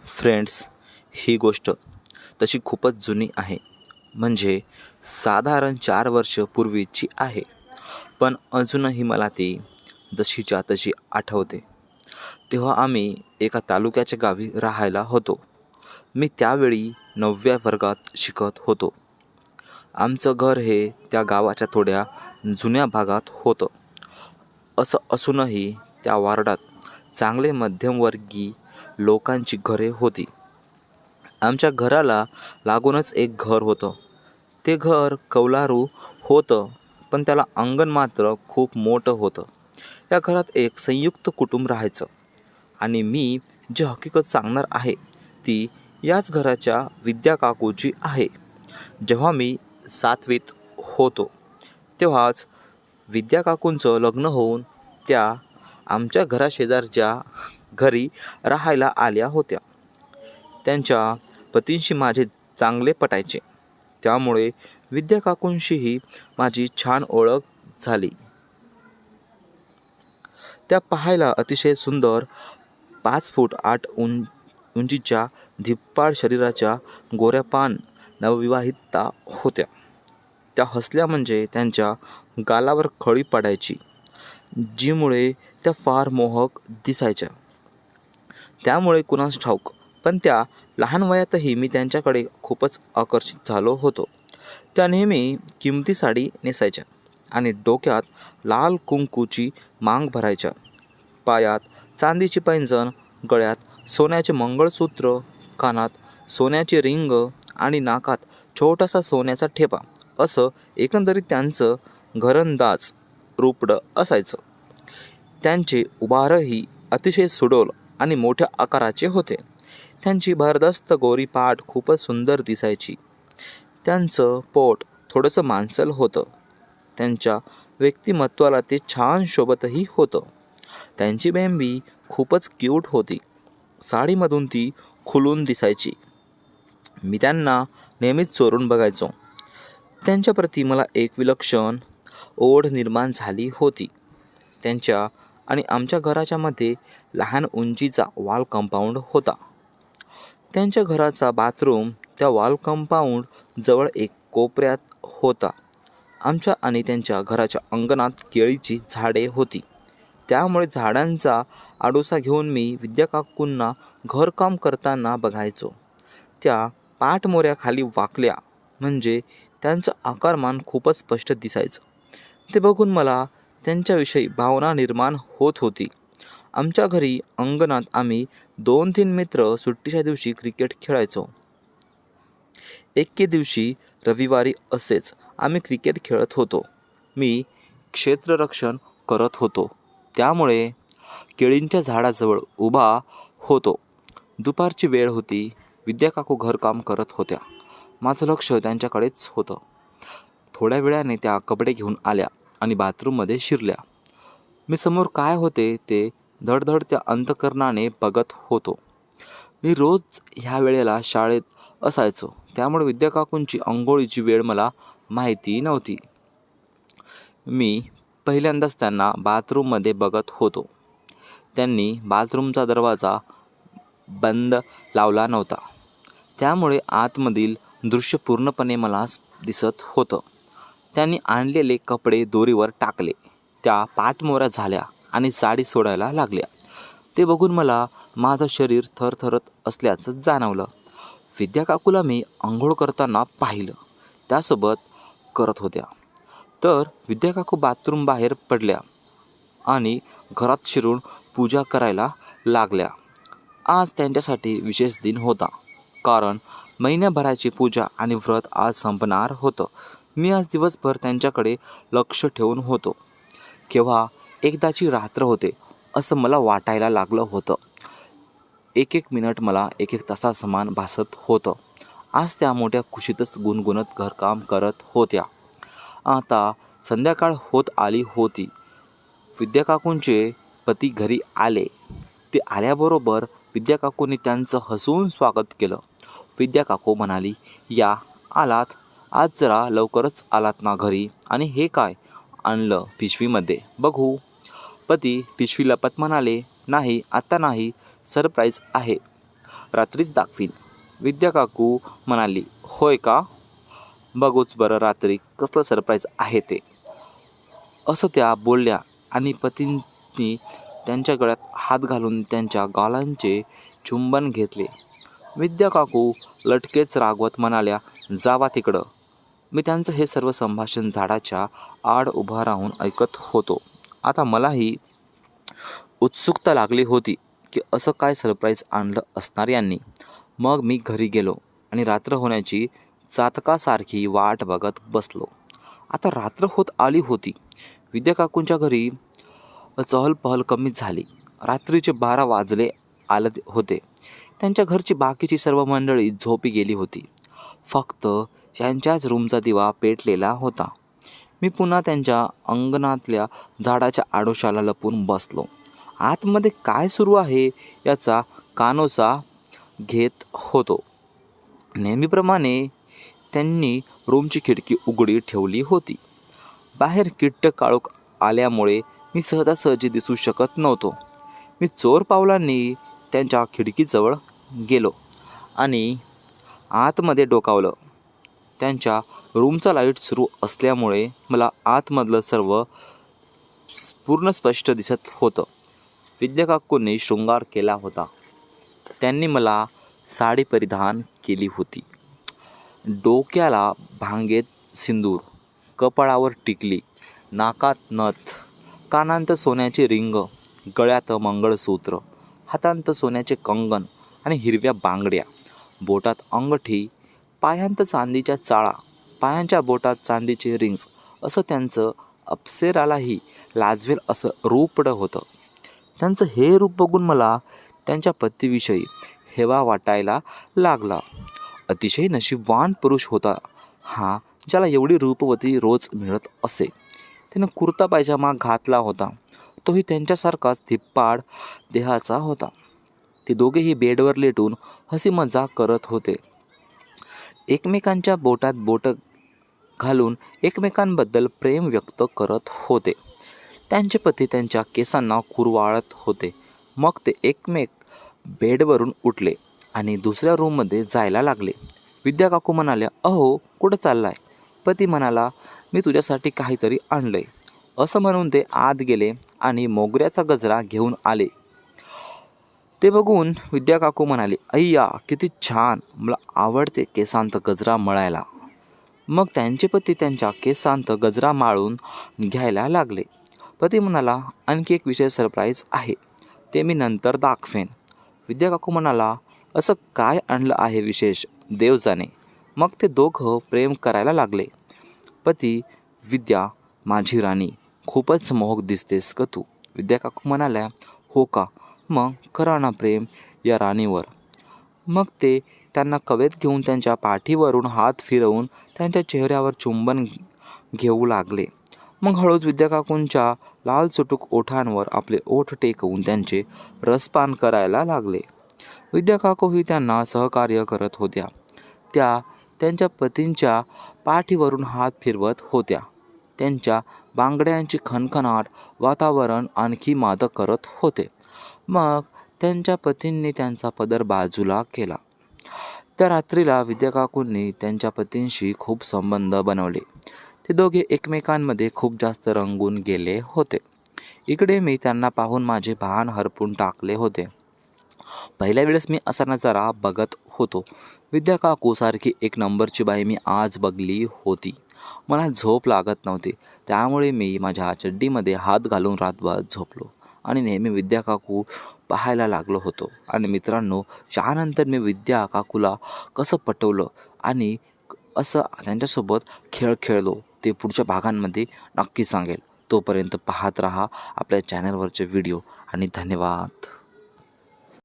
Friends, ही गोष्ट तशी खूपच जुनी आहे. म्हणजे साधारण 4 वर्ष पूर्वीची आहे. पण अजूनही मला ती जशीच्या तशी आठवते. तेव्हा आम्ही एका तालुक्याच्या गावी राहायला होतो. मी त्यावेळी 9व्या वर्गात शिकत होतो. आमचं घर हे त्या गावाच्या थोड्या जुन्या भागात होतं. असं असूनही त्या वार्डात चांगले मध्यमवर्गीय लोकांची घरे होती. आमच्या घराला लागूनच एक घर होतं. ते घर कौलारू होतं, पण त्याला अंगण मात्र खूप मोठं होतं. या घरात एक संयुक्त कुटुंब राहायचं. आणि मी जी हकीकत सांगणार आहे ती याच घराच्या विद्या काकूची आहे. जेव्हा मी 7वीत होतो तेव्हाच विद्या काकूंचं लग्न होऊन त्या आमच्या घराशेजारच्या घरी राहायला आल्या होत्या. त्यांच्या पतींशी माझे चांगले पटायचे, त्यामुळे विद्या काकूंशीही माझी छान ओळख झाली. त्या पाहायला अतिशय सुंदर, 5 फूट 8 उंचीच्या धिप्पाड शरीराच्या गोऱ्यापान नवविवाहिता होत्या. त्या हसल्या म्हणजे त्यांच्या गालावर खळी पडायची, जीमुळे त्या फार मोहक दिसायच्या. त्यामुळे कुणास ठाऊक, पण त्या लहान वयातही मी त्यांच्याकडे खूपच आकर्षित झालो होतो. त्या नेहमी किमती साडी नेसायच्या आणि डोक्यात लाल कुंकूची मांग भरायच्या. पायात चांदीची पैंजण, गळ्यात सोन्याचे मंगळसूत्र, कानात सोन्याची रिंग आणि नाकात छोटासा सोन्याचा ठेपा. असं एकंदरीत त्यांचं घरंदाज रूपड असायचं. त्यांचे उभारही अतिशय सुडोल आणि मोठ्या आकाराचे होते. त्यांची भरदस्त गोरी पाठ खूपच सुंदर दिसायची. त्यांचं पोट थोडंसं मांसल होतं. त्यांच्या व्यक्तिमत्वाला ते छान शोभतही होतं. त्यांची बेंबी खूपच क्यूट होती. साडीमधून ती खुलून दिसायची. मी त्यांना नेहमीच चोरून बघायचो. त्यांच्याप्रती मला एक विलक्षण ओढ निर्माण झाली होती. त्यांच्या आणि आमच्या घराच्या मध्ये लहान उंचीचा वॉल कंपाऊंड होता. त्यांच्या घराचा बाथरूम त्या वॉल कंपाऊंड जवळ एक कोपऱ्यात होता. आमच्या आणि त्यांच्या घराच्या अंगणात केळीची झाडे होती, त्यामुळे झाडांचा आडोसा घेऊन मी विद्या काकूंना घरकाम करताना बघायचो. त्या पाठमोऱ्याखाली वाकल्या म्हणजे त्यांचं आकारमान खूपच स्पष्ट दिसायचं. ते बघून मला त्यांच्याविषयी भावना निर्माण होत होती. आमच्या घरी अंगणात आम्ही 2-3 मित्र सुट्टीच्या दिवशी क्रिकेट खेळायचो. एके दिवशी रविवारी असेच आम्ही क्रिकेट खेळत होतो. मी क्षेत्ररक्षण करत होतो, त्यामुळे केळींच्या झाडाजवळ उभा होतो. दुपारची वेळ होती. विद्या काकू घरकाम करत होत्या. माझं लक्ष त्यांच्याकडेच होतं. थोड्या वेळाने त्या कपडे घेऊन आल्या आणि बाथरूममध्ये शिरल्या. मी समोर काय होते ते धडधडत्या अंतकरणाने बघत होतो. मी रोज ह्या वेळेला शाळेत असायचो, त्यामुळे विद्या काकूंची अंघोळीची वेळ मला माहिती नव्हती. मी पहिल्यांदाच त्यांना बाथरूममध्ये बघत होतो. त्यांनी बाथरूमचा दरवाजा बंद लावला नव्हता, त्यामुळे आतमधील दृश्य पूर्णपणे मला दिसत होतं. त्यांनी आणलेले कपडे दोरीवर टाकले. त्या पाठमोऱ्या झाल्या आणि साडी सोडायला लागल्या. ते बघून मला माझं शरीर थरथरत असल्याचं जाणवलं. विद्या काकूला मी आंघोळ करताना पाहिलं, त्यासोबत करत होत्या. तर विद्या काकू बाथरूम बाहेर पडल्या आणि घरात शिरून पूजा करायला लागल्या. आज त्यांच्यासाठी विशेष दिन होता, कारण महिन्याभराची पूजा आणि व्रत आज संपणार होतं. मी आज दिवसभर त्यांच्याकडे लक्ष ठेवून होतो. केव्हा एकदाची रात्र होते असं मला वाटायला लागलं होतं. एक मिनिट मला एक तासासमान भासत होतं. आज त्या मोठ्या खुशीतच गुणगुणत घरकाम करत होत्या. आता संध्याकाळ होत आली होती. विद्या काकूंचे पती घरी आले. ते आल्याबरोबर विद्या काकूंनी त्यांचं हसून स्वागत केलं. विद्या काकू म्हणाली, या आलात, आज जरा लवकरच आलात ना घरी. आणि हे काय आणलं पिशवीमध्ये, बघू. पती पिशवी लपत म्हणाले, नाही, आत्ता नाही, सरप्राईज आहे. रात्रीच दाखवीन. विद्या काकू म्हणाली. होय का? बघूच बरं रात्री कसलं सरप्राईज आहे ते, असं त्या बोलल्या आणि पतींनी त्यांच्या गळ्यात हात घालून त्यांच्या गालांचे चुंबन घेतले. विद्या काकू लटकेच रागवत म्हणाल्या, जावा तिकडं. मी त्यांचं हे सर्व संभाषण झाडाच्या आड उभा राहून ऐकत होतो. आता मलाही उत्सुकता लागली होती की असं काय सरप्राईज आणलं असणार यांनी. मग मी घरी गेलो आणि रात्र होण्याची चातकासारखी वाट बघत बसलो. आता रात्र होत आली होती. विद्या काकूंच्या घरी चहलपहल कमी झाली. रात्रीचे 12 वाजले आले होते. त्यांच्या घरची बाकीची सर्व मंडळी झोपी गेली होती. फक्त त्यांच्याच रूमचा दिवा पेटलेला होता. मी पुन्हा त्यांच्या अंगणातल्या झाडाच्या आडोशाला लपून बसलो. आतमध्ये काय सुरू आहे याचा कानोसा घेत होतो. नेहमीप्रमाणे त्यांनी रूमची खिडकी उघडी ठेवली होती. बाहेर किट्ट काळोख आल्यामुळे मी सहजासहजी दिसू शकत नव्हतो. मी चोर पावलांनी त्यांच्या खिडकीजवळ गेलो आणि आतमध्ये डोकावलं. त्यांच्या रूमचा लाईट सुरू असल्यामुळे मला आतमधलं सर्व पूर्ण स्पष्ट दिसत होतं. विद्या काकूंनी शृंगार केला होता. त्यांनी मला साडी परिधान केली होती. डोक्याला भांगेत सिंदूर, कपाळावर टिकली, नाकात नथ, कानांत सोन्याचे रिंग, गळ्यात मंगळसूत्र, हातांत सोन्याचे कंगन आणि हिरव्या बांगड्या, बोटात अंगठी, पायांत चांदीच्या चाळा, पायांच्या बोटात चांदीचे रिंग्स, असं त्यांचं अप्सरालाही लाजवेल असं रूपडं होतं. त्यांचं हे रूप बघून मला त्यांच्या पतीविषयी हेवा वाटायला लागला. अतिशय नशीबवान पुरुष होता हा, ज्याला एवढी रूपवती रोज मिळत असे. त्यानं कुर्ता पायजामा घातला होता. तोही त्यांच्यासारखाच धिप्पाड देहाचा होता. ते दोघेही बेडवर लेटून हसी मजाक करत होते. एकमेकांच्या बोटात बोटं घालून एकमेकांबद्दल प्रेम व्यक्त करत होते. त्यांचे पती त्यांच्या केसांना कुरवाळत होते. मग ते एकमेक बेडवरून उठले आणि दुसऱ्या रूममध्ये जायला लागले. विद्या काकू म्हणाल्या, अहो कुठं चाललाय? पती म्हणाला, मी तुझ्यासाठी काहीतरी आणलंय. असं म्हणून ते आत गेले आणि मोगऱ्याचा गजरा घेऊन आले. ते बघून विद्या काकू म्हणाली, अय्या किती छान, मला आवडते केसांत गजरा मळायला. मग त्यांचे पती त्यांच्या केसांत गजरा माळून घ्यायला लागले. पती म्हणाला, आणखी एक विशेष सरप्राईज आहे, ते मी नंतर दाखवेन. विद्या काकू म्हणाला, असं काय आणलं आहे विशेष, देव जाणे. मग ते दोघं प्रेम करायला लागले. पती, विद्या माझी राणी, खूपच मोहक दिसतेस ग तू. विद्या काकू म्हणाल्या, हो का, मग करा ना प्रेम या राणीवर. मग ते त्यांना कवेत घेऊन त्यांच्या पाठीवरून हात फिरवून त्यांच्या चेहऱ्यावर चुंबन घेऊ लागले. मग हळूच विद्या काकूंच्या लालचुटूक ओठांवर आपले ओठ टेकवून त्यांचे रसपान करायला लागले. विद्या काकूही त्यांना सहकार्य करत होत्या. त्या त्यांच्या पतींच्या पाठीवरून हात फिरवत होत्या. त्यांच्या बांगड्यांची खणखणाट वातावरण आणखी मादक करत होते. मग त्यांच्या पतींनी त्यांचा पदर बाजूला केला. त्या रात्रीला विद्या काकूंनी त्यांच्या पतींशी खूप संबंध बनवले. ते दोघे एकमेकांमध्ये खूप जास्त रंगून गेले होते. इकडे मी त्यांना पाहून माझे भान हरपून टाकले होते. पहिल्या वेळेस मी असा नजारा बघत होतो. विद्या काकू सारखी एक नंबरची बाई मी आज बघली होती. मला झोप लागत नव्हती, त्यामुळे मी माझ्या चड्डीमध्ये हात घालून रातभर झोपलो आणि नेहमी विद्या काकू पाहायला लागलो होतो. आणि मित्रांनो, त्यानंतर मी विद्या काकूला कसं पटवलं आणि असं त्यांच्यासोबत खेळ खेळलो ते पुढच्या भागांमध्ये नक्की सांगेल. तोपर्यंत पाहत राहा आपल्या चॅनलवरचे व्हिडिओ आणि धन्यवाद.